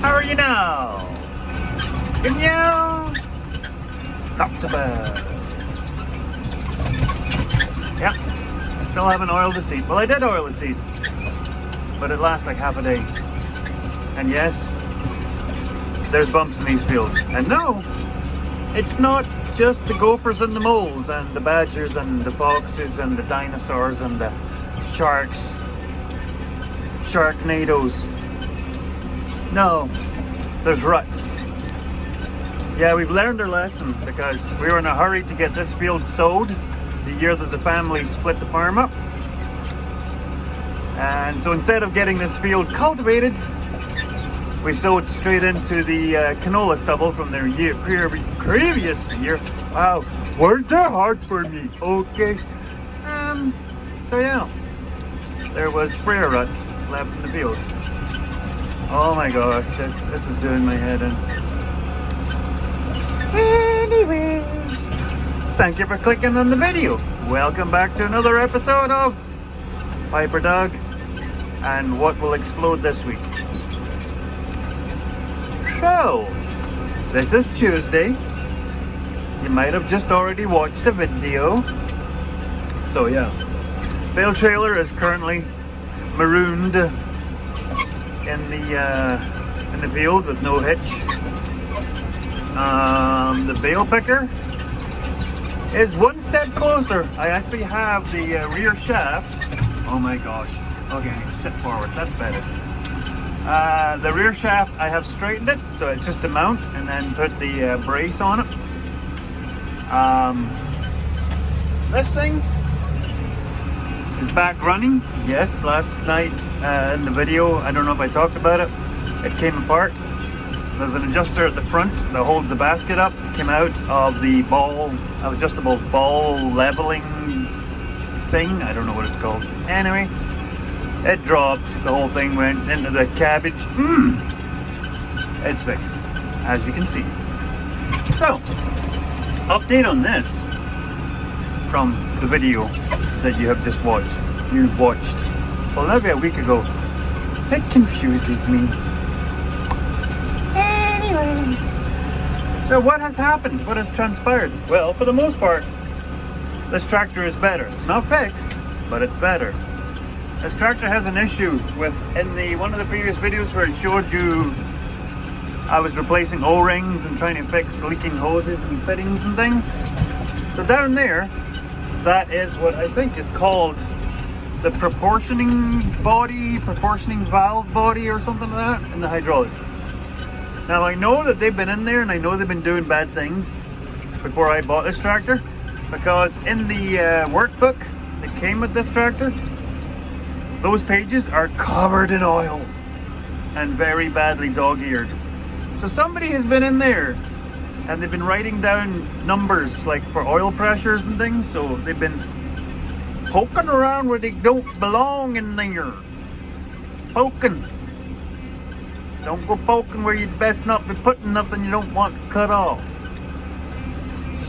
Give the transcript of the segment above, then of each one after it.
How are you now? Good now? Not so bad. Yeah, still haven't oiled the seat. Well, I did oil the seat, but it lasts like half a day. And yes, there's bumps in these fields. And no, it's not just the gophers and the moles and the badgers and the foxes and the dinosaurs and the sharks, sharknadoes. No, there's ruts. Yeah, we've learned our lesson because we were in a hurry to get this field sowed the year that the family split the farm up. And so instead of getting this field cultivated, we sowed straight into the canola stubble from their previous year. Wow, words are hard for me. Okay. So yeah, there was sprayer ruts left in the field. Oh my gosh, this is doing my head in. Anyway, thank you for clicking on the video. Welcome back to another episode of Piper Dog and what will explode this week. So, this is Tuesday. You might have just already watched the video. So yeah, Bale trailer is currently marooned in the field with no hitch. The bale picker is one step closer. I actually have the rear shaft. Oh my gosh. Okay, I need to sit forward. That's better. The rear shaft, I have straightened it, so it's just a mount and then put the brace on it. This thing is back running. Yes, last night in the video, I don't know if I talked about it, it came apart. There's an adjuster at the front that holds the basket up. It came out of the adjustable ball leveling thing. I don't know what it's called. Anyway, it dropped. The whole thing went into the cabbage. It's fixed, as you can see. So, update on this from the video that you have just watched. Well, maybe a week ago. It confuses me. Anyway, so what has happened? What has transpired? Well, for the most part, this tractor is better. It's not fixed, but it's better. This tractor has an issue with, in one of the previous videos where it showed you I was replacing O-rings and trying to fix leaking hoses and fittings and things. So down there, that is what I think is called the proportioning valve body or something like that in the hydraulics. Now I know that they've been in there and I know they've been doing bad things before I bought this tractor, because in the workbook that came with this tractor, those pages are covered in oil and very badly dog-eared. So somebody has been in there and they've been writing down numbers like for oil pressures and things, so they've been poking around where they don't belong in there. Poking. Don't go poking where you'd best not be putting nothing you don't want cut off.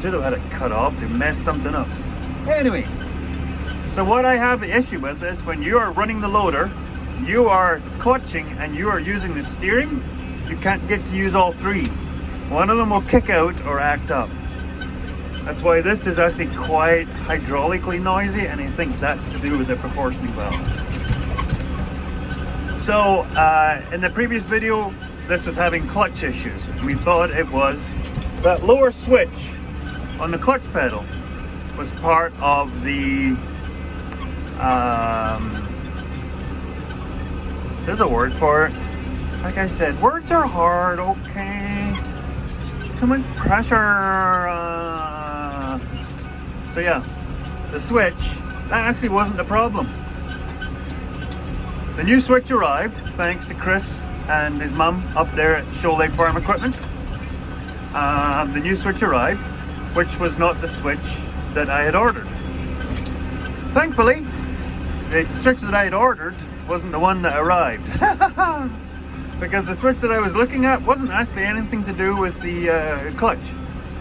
Should have had it cut off to mess something up. Anyway, so what I have the issue with is when you are running the loader, you are clutching and you are using the steering, you can't get to use all three. One of them will kick out or act up. That's why this is actually quite hydraulically noisy, and I think that's to do with the proportioning valve. So in the previous video, this was having clutch issues. We thought it was that lower switch on the clutch pedal was part of the there's a word for it. Like I said, words are hard, okay? It's too much pressure. So yeah, the switch, that actually wasn't the problem. The new switch arrived, thanks to Chris and his mum up there at Shoal Lake Farm Equipment. The new switch arrived, which was not the switch that I had ordered. Thankfully, the switch that I had ordered wasn't the one that arrived. Because the switch that I was looking at wasn't actually anything to do with the clutch.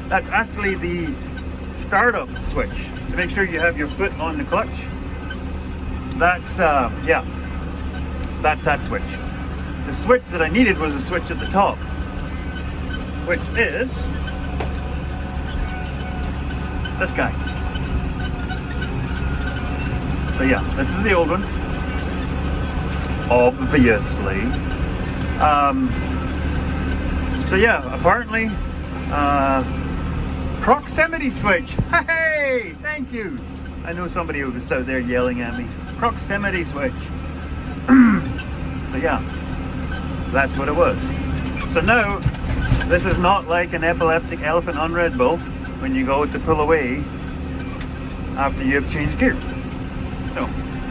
That's actually the startup switch to make sure you have your foot on the clutch. That's yeah, that's that switch. the switch that I needed was a switch at the top, which is this guy. So yeah, this is the old one, obviously. So yeah, apparently, proximity switch. Hey, thank you. I know somebody who was out there yelling at me. Proximity switch. So yeah, that's what it was. So now, this is not like an epileptic elephant on Red Bull when you go to pull away after you have changed gear. So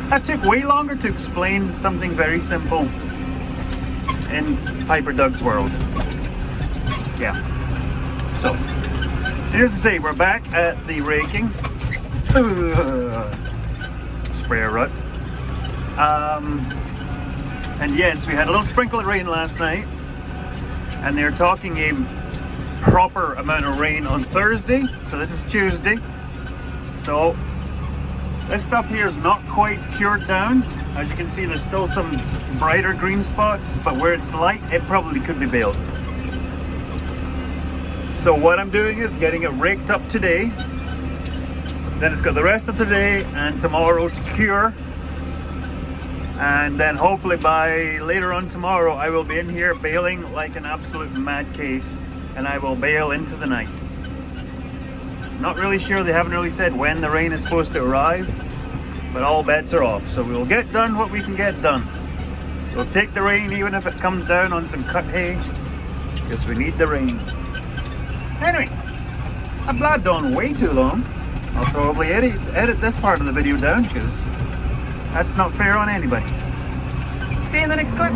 that took way longer to explain something very simple in Piper Doug's world. Yeah. So, needless to say, we're back at the raking. Sprayer rut. And yes, we had a little sprinkle of rain last night, and they're talking a proper amount of rain on Thursday. So this is Tuesday. So this stuff here is not quite cured down. As you can see, there's still some brighter green spots, but where it's light, it probably could be baled. So what I'm doing is getting it raked up today. Then it's got the rest of today and tomorrow to cure. And then hopefully by later on tomorrow, I will be in here baling like an absolute mad case, and I will bale into the night. Not really sure, they haven't really said when the rain is supposed to arrive, but all bets are off. So we will get done what we can get done. We'll take the rain even if it comes down on some cut hay, because we need the rain. Anyway, I'm blabbed on way too long. I'll probably edit this part of the video down, because that's not fair on anybody. See you in the next clip.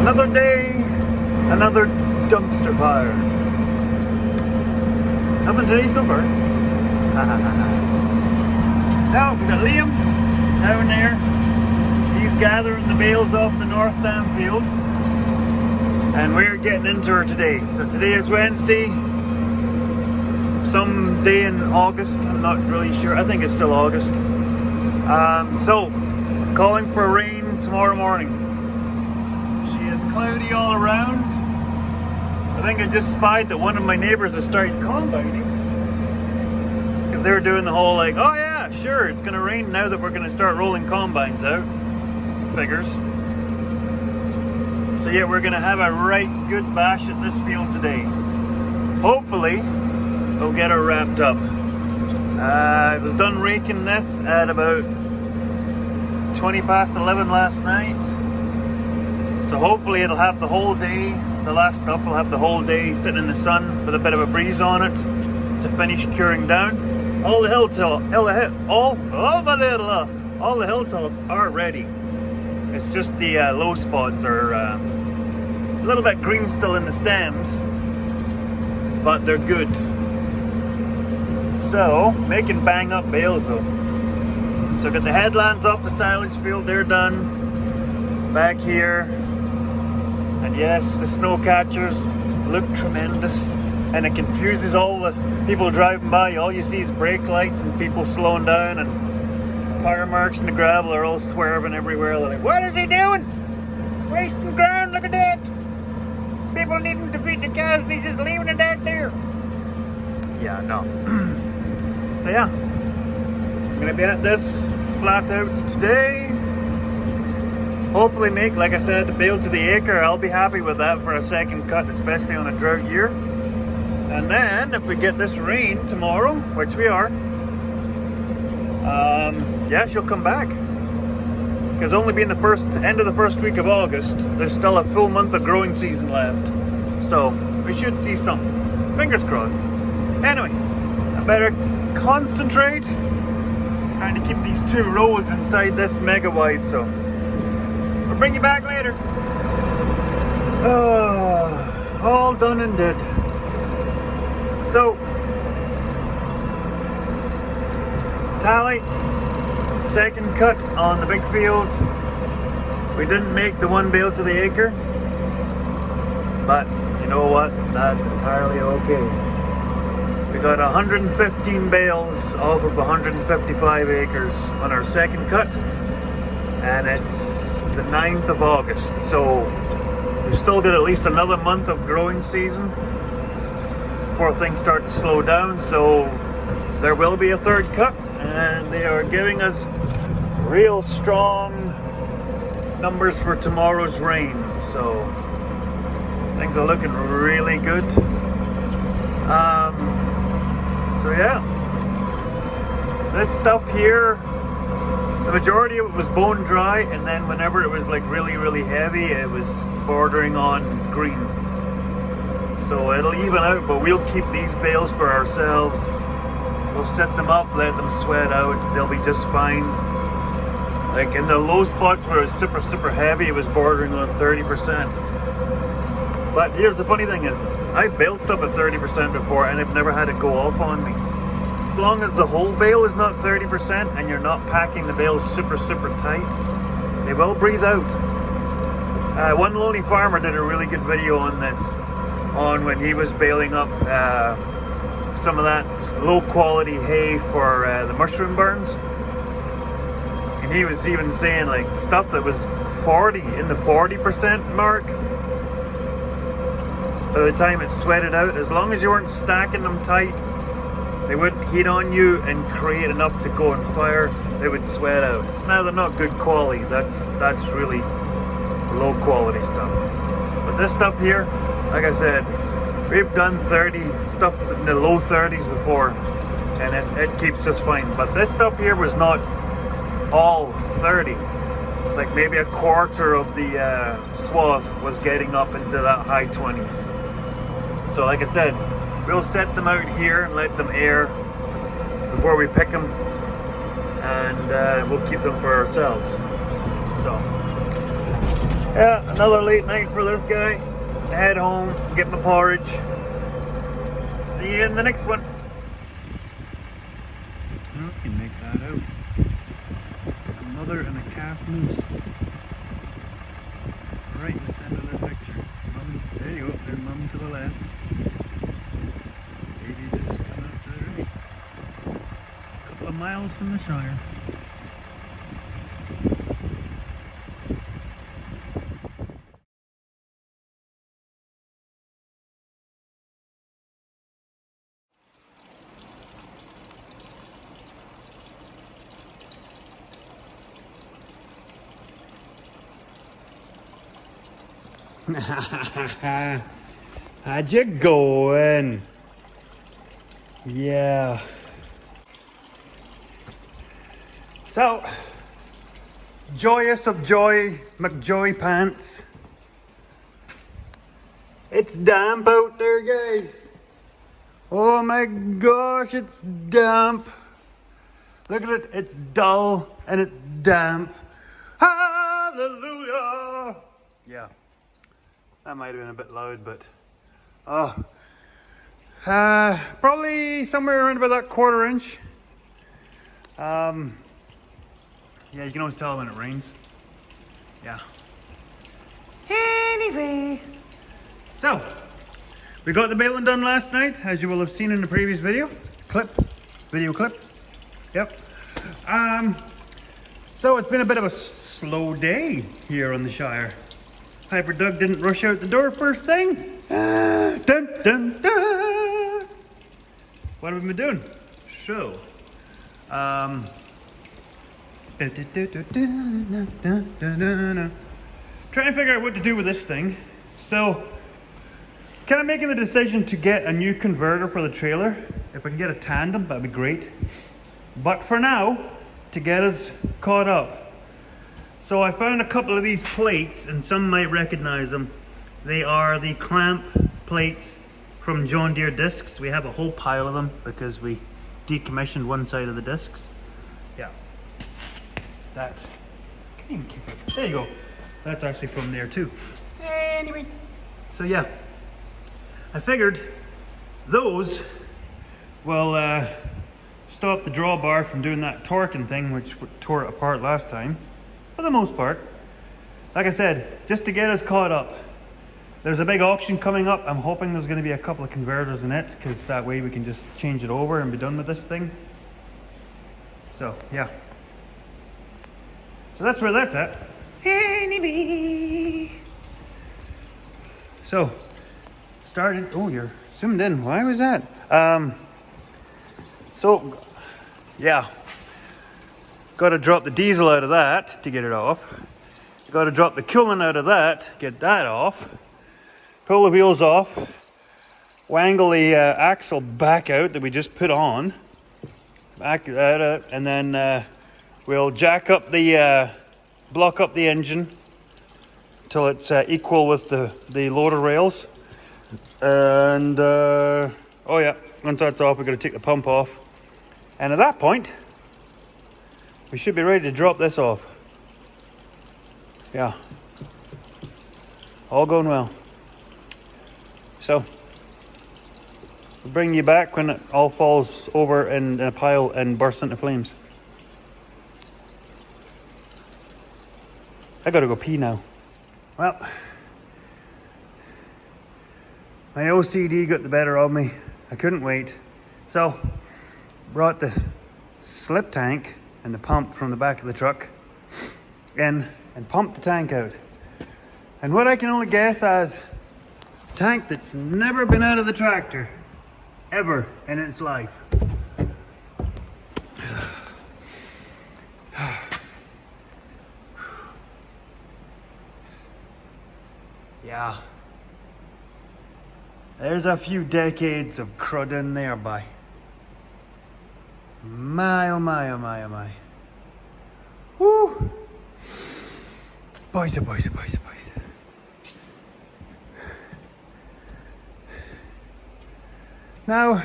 Another day, another dumpster fire. Nothing today so far. So, we got Liam down there. He's gathering the bales off the North Dam field. And we're getting into her today. So today is Wednesday. Some day in August, I'm not really sure. I think it's still August. So, calling for rain tomorrow morning. She is cloudy all around. I think I just spied that one of my neighbors has started combining. Because they were doing the whole like, oh yeah, sure, it's going to rain now that we're going to start rolling combines out. Figures. So yeah, we're going to have a right good bash at this field today. Hopefully, we'll get her wrapped up. I was done raking this at about 20 past 11 last night. So hopefully it'll have the whole day. The last stuff will have the whole day sitting in the sun with a bit of a breeze on it to finish curing down. All the hilltops are ready. It's just the low spots are a little bit green still in the stems, but they're good. So, making bang up bales though. So got the headlands off the silage field, they're done. Back here. And yes, the snow catchers look tremendous. And it confuses all the people driving by. All you see is brake lights and people slowing down, and tire marks in the gravel are all swerving everywhere. They're like, what is he doing? Wasting ground, look at that. People needing to feed the cows and he's just leaving it out there. Yeah, no. So yeah, I'm gonna be at this flat out today. Hopefully make, like I said, the bale to the acre. I'll be happy with that for a second cut, especially on a drought year. And then if we get this rain tomorrow, which we are, yeah, she'll come back. Because only being the end of the first week of August, there's still a full month of growing season left. So we should see something. Fingers crossed. Anyway, I better concentrate. Trying to keep these two rows inside this mega wide, so we'll bring you back later. All done and did. So, tally, second cut on the big field. We didn't make the one bale to the acre, but you know what? That's entirely okay. We got 115 bales off of 155 acres on our second cut, and it's the 9th of August. So we still got at least another month of growing season before things start to slow down. So there will be a third cut, and they are giving us real strong numbers for tomorrow's rain. So things are looking really good. So yeah, this stuff here, the majority of it was bone dry, and then whenever it was like really heavy, it was bordering on green. So it'll even out, but we'll keep these bales for ourselves. We'll set them up, let them sweat out, they'll be just fine. Like in the low spots where it was super heavy, it was bordering on 30%. But here's the funny thing is, I've baled stuff at 30% before, and I've never had it go off on me. As long as the whole bale is not 30% and you're not packing the bales super tight, they will breathe out. One lonely farmer did a really good video on this, on when he was baling up some of that low quality hay for the mushroom barns. And he was even saying like stuff that was in the 40% mark. By the time it sweated out, as long as you weren't stacking them tight, they wouldn't heat on you and create enough to go on fire. They would sweat out. Now they're not good quality. That's really low quality stuff. But this stuff here, like I said, we've done 30 stuff in the low 30s before, and it keeps us fine. But this stuff here was not all 30. Like maybe a quarter of the swath was getting up into that high 20s. So like I said, we'll set them out here and let them air before we pick them, and we'll keep them for ourselves. So yeah, another late night for this guy. Head home, get my porridge. See you in the next one. You can make that out. A mother and a calf moose. Right in the center of the picture. Mum, there you go, there's mum to the left. Baby just coming up to the right. A couple of miles from the Shire. How'd you going? Yeah. So, joyous of joy, McJoy pants. It's damp out there, guys. Oh my gosh, it's damp. Look at it, it's dull and it's damp. Hallelujah. Yeah. That might have been a bit loud, but probably somewhere around about that 1/4 inch. Yeah, you can always tell when it rains. Yeah. Anyway, so we got the baling done last night, as you will have seen in the previous video clip. Yep. So it's been a bit of a slow day here on the Shire. Hyper Doug didn't rush out the door first thing. Dun, dun, dun. What have we been doing? So, trying to figure out what to do with this thing. So, kind of making the decision to get a new converter for the trailer. If I can get a tandem, that'd be great. But for now, to get us caught up. So I found a couple of these plates, and some might recognize them. They are the clamp plates from John Deere discs. We have a whole pile of them because we decommissioned one side of the discs. Yeah. That. Can't even keep it. There you go. That's actually from there too. Anyway. So yeah. I figured those will stop the drawbar from doing that torquing thing, which tore it apart last time. For the most part. Like I said, just to get us caught up. There's a big auction coming up. I'm hoping there's going to be a couple of converters in it, because that way we can just change it over and be done with this thing. So, yeah. So that's where that's at. baby. So, started. Oh, you're zoomed in. Why was that? So, yeah. Got to drop the diesel out of that to get it off. Got to drop the coolant out of that, get that off. Pull the wheels off. Wangle the axle back out that we just put on. Back out, and then we'll jack up the, block up the engine till it's equal with the loader rails. And, oh yeah, once that's off, we're going to take the pump off. And at that point, we should be ready to drop this off. Yeah. All going well. So, we'll bring you back when it all falls over in a pile and bursts into flames. I gotta go pee now. Well, my OCD got the better of me. I couldn't wait. So, brought the slip tank and the pump from the back of the truck in and pumped the tank out. And what I can only guess as a tank that's never been out of the tractor ever in its life. Yeah. There's a few decades of crud in there, by. My, oh my, oh my, oh my. Woo! Boys, oh boys, oh boys, oh boys. Now,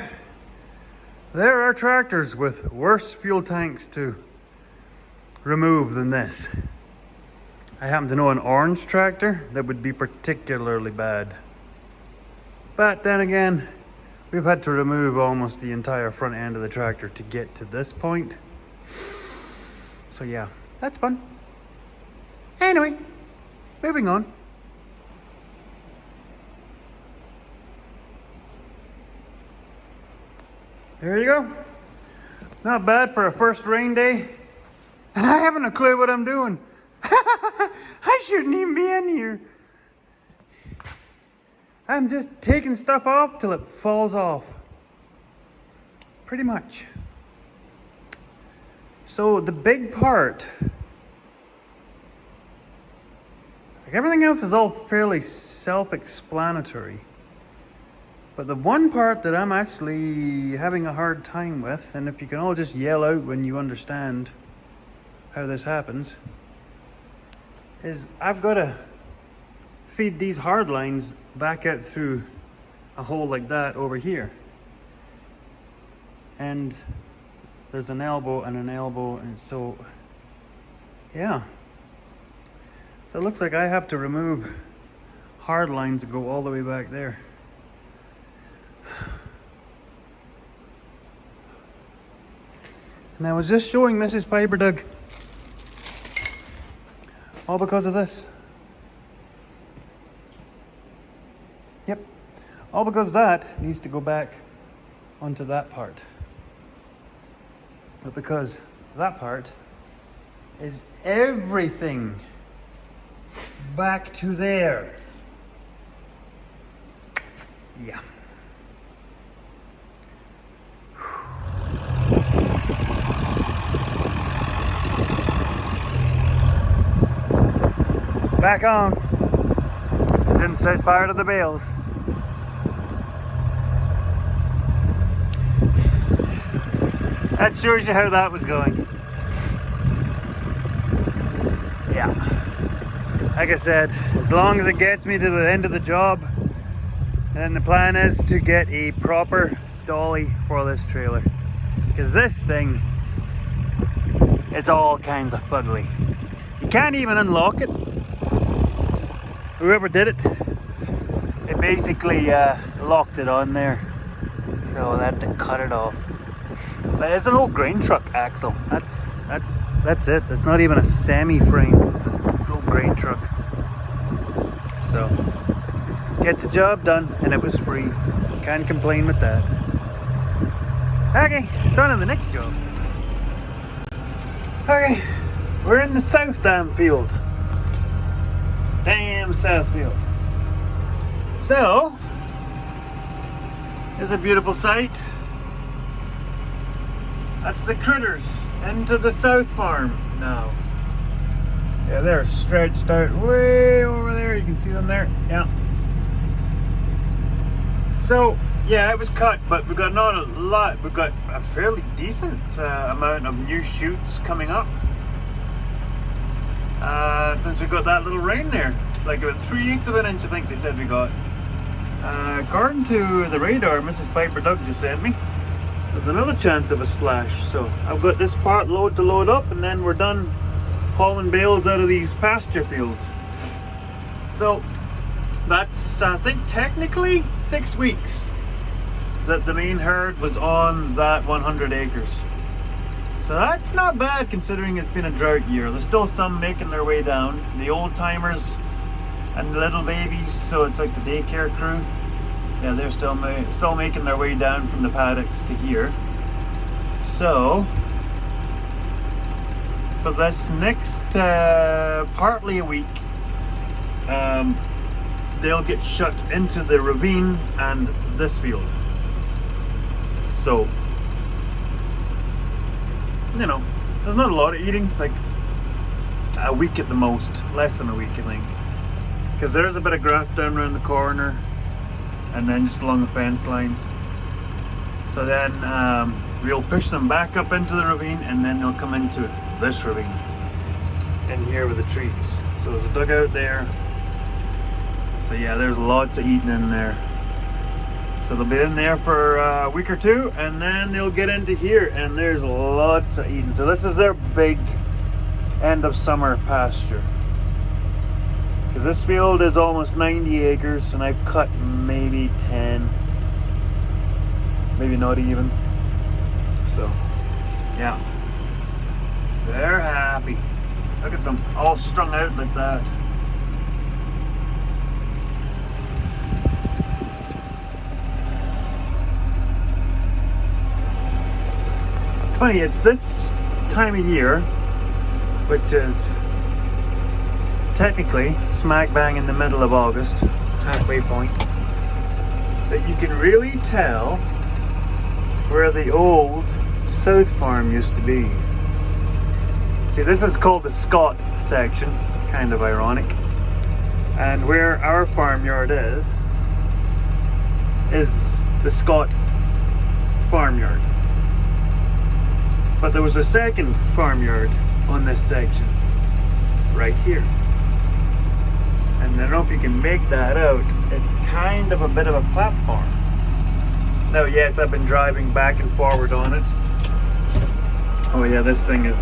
there are tractors with worse fuel tanks to remove than this. I happen to know an orange tractor that would be particularly bad. But then again, we've had to remove almost the entire front end of the tractor to get to this point. So yeah, that's fun. Anyway, moving on. There you go. Not bad for a first rain day. And I haven't a clue what I'm doing. I shouldn't even be in here. I'm just taking stuff off till it falls off. Pretty much. So the big part, like everything else is all fairly self-explanatory. But the one part that I'm actually having a hard time with, and if you can all just yell out when you understand how this happens, is I've got to feed these hard lines back out through a hole like that over here. And there's an elbow and an elbow, and so, yeah. So it looks like I have to remove hard lines that go all the way back there. And I was just showing Mrs. Piper Doug. All because of this. Yep. All because that needs to go back onto that part. But because that part is everything back to there. Yeah. It's back on. Didn't set fire to the bales. That shows you how that was going. Yeah. Like I said, as long as it gets me to the end of the job, then the plan is to get a proper dolly for this trailer. Because this thing is all kinds of fugly. You can't even unlock it. Whoever did it basically locked it on there. So I had to cut it off. But it's an old grain truck axle. That's it. It's not even a semi-frame. It's an old grain truck. So gets the job done, and it was free. Can't complain with that. Okay, it's on to the next job. Okay, we're in the South Dam field. Damn Southfield. So, it's a beautiful sight. That's the critters into the south farm now. Yeah, they're stretched out way over there. You can see them there. Yeah. So, yeah, it was cut, but we got not a lot. We've got a fairly decent amount of new shoots coming up. Since we got that little rain there. Like about 3/8 of an inch, I think they said we got. According to the radar Mrs. Piper Doug just sent me, there's another chance of a splash. So I've got this part load to load up, and then we're done hauling bales out of these pasture fields. So that's, I think, technically 6 weeks that the main herd was on that 100 acres. So that's not bad considering it's been a drought year. There's still some making their way down. The old timers and the little babies, so it's like the daycare crew. Yeah, they're still making their way down from the paddocks to here. So for this next partly a week, they'll get shut into the ravine and this field. So, you know, there's not a lot of eating, like a week at the most, less than a week I think. Because there's a bit of grass down around the corner and then just along the fence lines. So then we'll push them back up into the ravine and then they'll come into this ravine in here with the trees. So there's a dugout there. So yeah, there's lots of eating in there. So they'll be in there for a week or two and then they'll get into here and there's lots of eating. So this is their big end of summer pasture. Because this field is almost 90 acres and I've cut maybe 10, maybe not even. So yeah, they're happy. Look at them all strung out like that. It's funny, it's this time of year, which is technically smack bang in the middle of August, halfway point, that you can really tell where the old south farm used to be. See, this is called the Scott section, kind of ironic, and where our farmyard is the Scott farmyard. But there was a second farmyard on this section right here. And I don't know if you can make that out. It's kind of a bit of a platform. Now, yes, I've been driving back and forward on it. Oh yeah, this thing is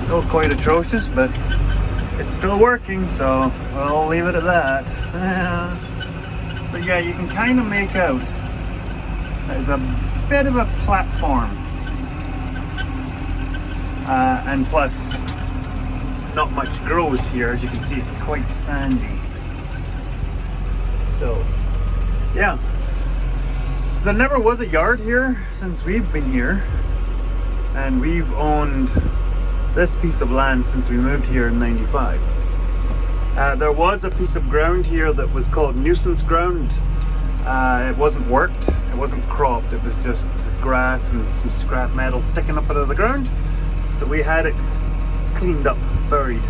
still quite atrocious, but it's still working, so we'll leave it at that. So yeah, you can kind of make out there's a bit of a platform. And plus, not much grows here. As you can see, it's quite sandy. So yeah, there never was a yard here since we've been here, and we've owned this piece of land since we moved here in '95. There was a piece of ground here that was called nuisance ground. It wasn't worked, it wasn't cropped, it was just grass and some scrap metal sticking up out of the ground. So we had it cleaned up, buried,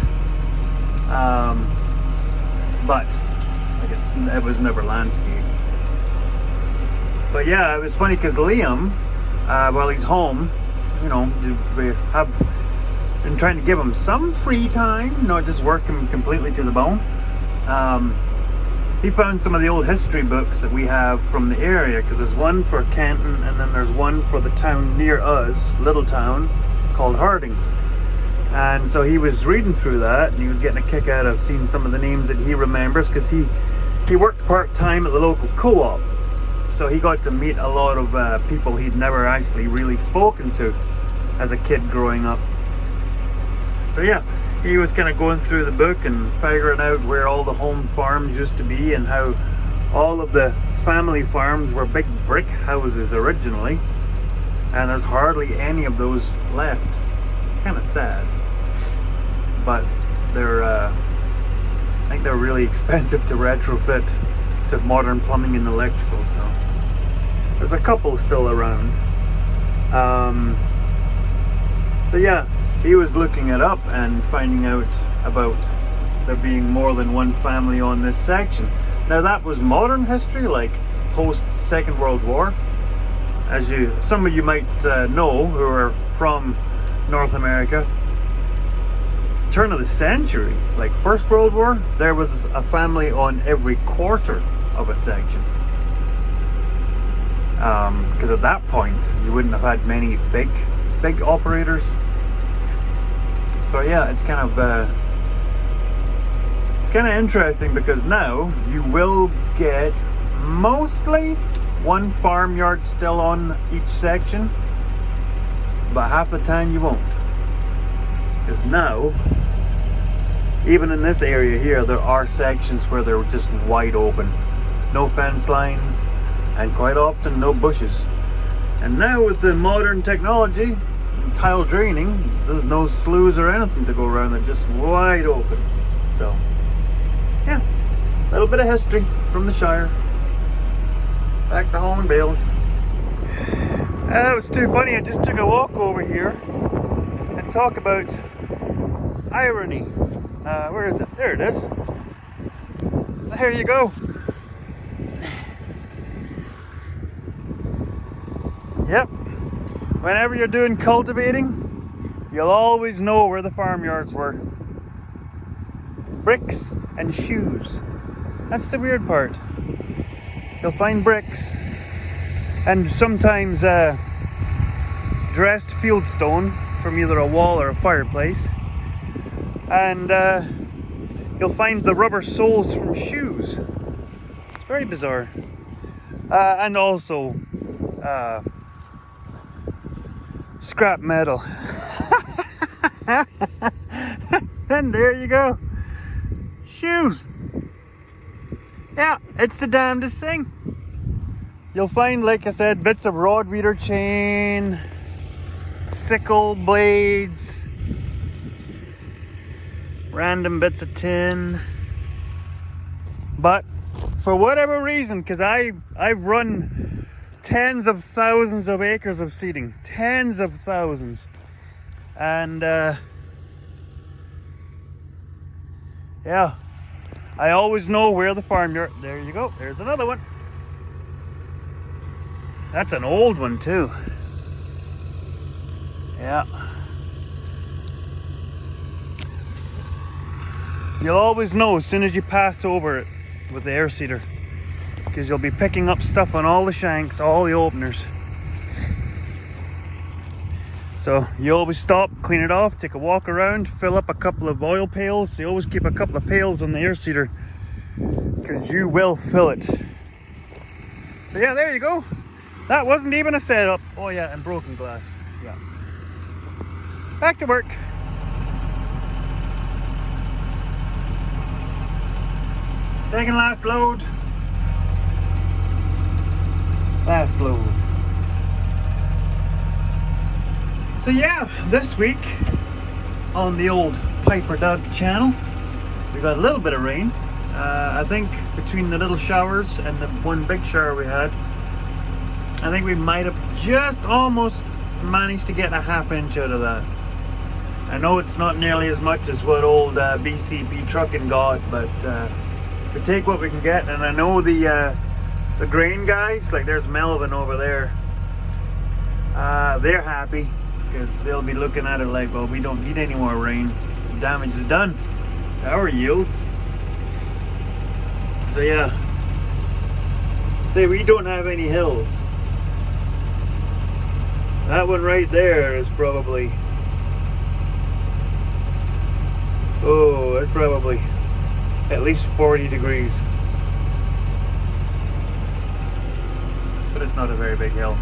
but like it was never landscaped. But yeah, it was funny because Liam, while he's home, you know, we have been trying to give him some free time, not just work him completely to the bone. He found some of the old history books that we have from the area, because there's one for Canton and then there's one for the town near us, little town, called Harding. And so he was reading through that and he was getting a kick out of seeing some of the names that he remembers, because he worked part-time at the local co-op. So he got to meet a lot of people he'd never actually really spoken to as a kid growing up. So yeah, he was kind of going through the book and figuring out where all the home farms used to be and how all of the family farms were big brick houses originally, and there's hardly any of those left. Kind of sad. but they're I think they're really expensive to retrofit to modern plumbing and electrical. So there's a couple still around. So yeah, he was looking it up and finding out about there being more than one family on this section. Now that was modern history, like post Second World War. As some of you might know who are from North America, turn of the century, like First World War, there was a family on every quarter of a section. Because at that point you wouldn't have had many big operators. So yeah, it's kind of interesting, because now you will get mostly one farmyard still on each section, but half the time you won't. Because now, even in this area here, there are sections where they're just wide open, no fence lines, and quite often no bushes. And now with the modern technology, tile draining, there's no sloughs or anything to go around, they're just wide open. So yeah, a little bit of history from the Shire. Back to home in Bales. That was too funny. I just took a walk over here and talk about irony. Where is it? There it is. There you go. Yep. Whenever you're doing cultivating, you'll always know where the farmyards were. Bricks and shoes. That's the weird part. You'll find bricks and sometimes dressed fieldstone from either a wall or a fireplace, and you'll find the rubber soles from shoes. It's very bizarre. And also scrap metal. And there you go. Shoes. Yeah, it's the damnedest thing. You'll find, like I said, bits of rod weeder chain, sickle blades, random bits of tin. But for whatever reason, because I've run tens of thousands of acres of seeding, tens of thousands, and yeah, I always know where the farmyard. There you go. There's another one. That's an old one too. Yeah. You'll always know as soon as you pass over it with the air seeder, because you'll be picking up stuff on all the shanks, all the openers. So you always stop, clean it off, take a walk around, fill up a couple of oil pails. You always keep a couple of pails on the air seeder, because you will fill it. So yeah, there you go. That wasn't even a setup. Oh yeah, and broken glass. Yeah. Back to work. Second last load. Last load. So yeah, this week on the old Piper Doug channel, we got a little bit of rain. I think between the little showers and the one big shower we had, I think we might have just almost managed to get a half inch out of that. I know it's not nearly as much as what old BCP trucking got, but we take what we can get. And I know the grain guys, like there's Melvin over there, they're happy, because they'll be looking at it like, well, we don't need any more rain. The damage is done to our yields. So yeah, say we don't have any hills. That one right there is probably, oh, it's probably at least 40 degrees. But it's not a very big hill.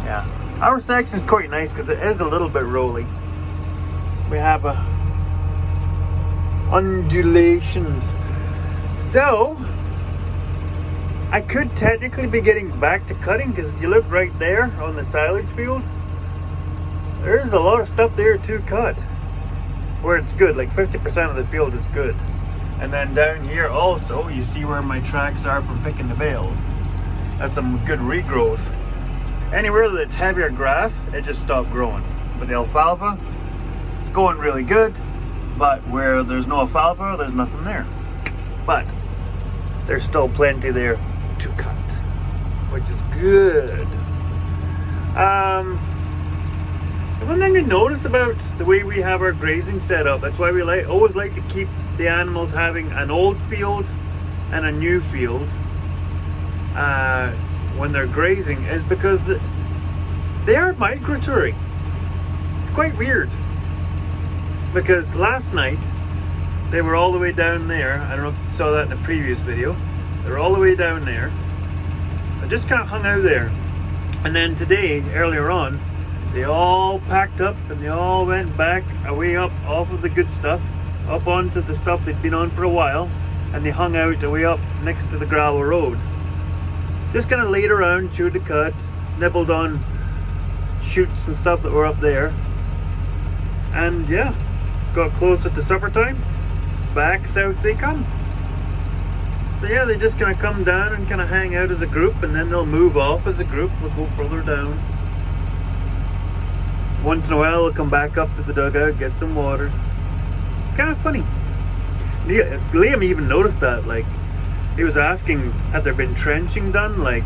Yeah, our section is quite nice because it is a little bit rolly. We have undulations. So I could technically be getting back to cutting, because you look right there on the silage field, there's a lot of stuff there to cut where it's good, like 50% of the field is good. And then down here also, you see where my tracks are from picking the bales. That's some good regrowth. Anywhere that's heavier grass, it just stopped growing. But the alfalfa, it's going really good. But where there's no alfalfa, there's nothing there. But there's still plenty there to cut, which is good. One thing I notice about the way we have our grazing set up, that's why we always like to keep the animals having an old field and a new field when they're grazing, is because they are migratory. It's quite weird, because last night they were all the way down there. I don't know if you saw that in the previous video. They were all the way down there. They just kind of hung out there. And then today, earlier on, they all packed up and they all went back away up off of the good stuff, up onto the stuff they'd been on for a while, and they hung out away up next to the gravel road. Just kind of laid around, chewed the cud, nibbled on shoots and stuff that were up there. And yeah, got closer to supper time, back south they come. So yeah, they just kind of come down and kind of hang out as a group, and then they'll move off as a group. They'll go further down. Once in a while they'll come back up to the dugout, get some water. It's kind of funny. Liam even noticed that, like, he was asking, had there been trenching done, like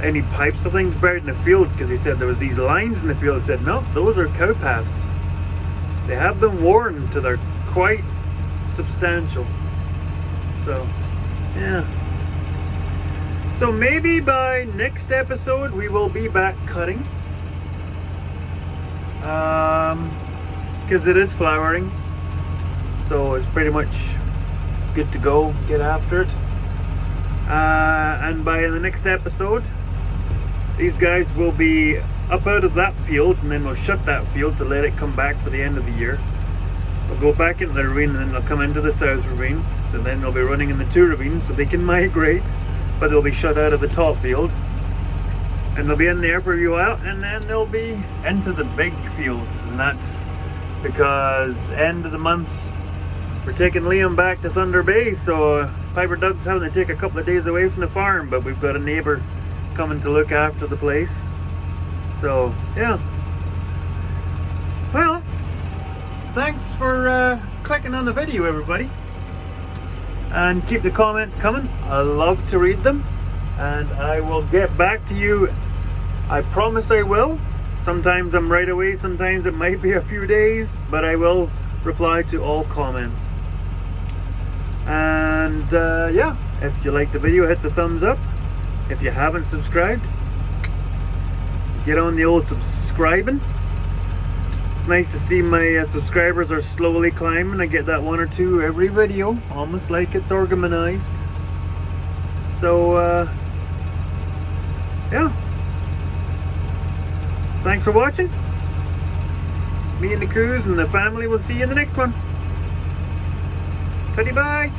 any pipes or things buried in the field, because he said there was these lines in the field. He said, no, those are cow paths. They have been worn to they're quite substantial. So, yeah. So maybe by next episode we will be back cutting. Because it is flowering. So it's pretty much good to go, get after it. And by the next episode, these guys will be up out of that field, and then we'll shut that field to let it come back for the end of the year. They'll go back into the ravine, and then they'll come into the south ravine. So then they'll be running in the two ravines so they can migrate, but they'll be shut out of the top field. And they'll be in there for a while, and then they'll be into the big field. And that's because end of the month, we're taking Liam back to Thunder Bay, so Piper Doug's having to take a couple of days away from the farm, but we've got a neighbor coming to look after the place. So, yeah. Well, thanks for clicking on the video, everybody. And keep the comments coming. I love to read them. And I will get back to you. I promise I will. Sometimes I'm right away, sometimes it might be a few days, but I will reply to all comments. And yeah, if you like the video, hit the thumbs up. If you haven't subscribed, get on the old subscribing. It's nice to see my subscribers are slowly climbing. I get that 1 or 2 every video, almost like it's organized. So yeah, thanks for watching. Me and the crews and the family will see you in the next one. Teddy bye.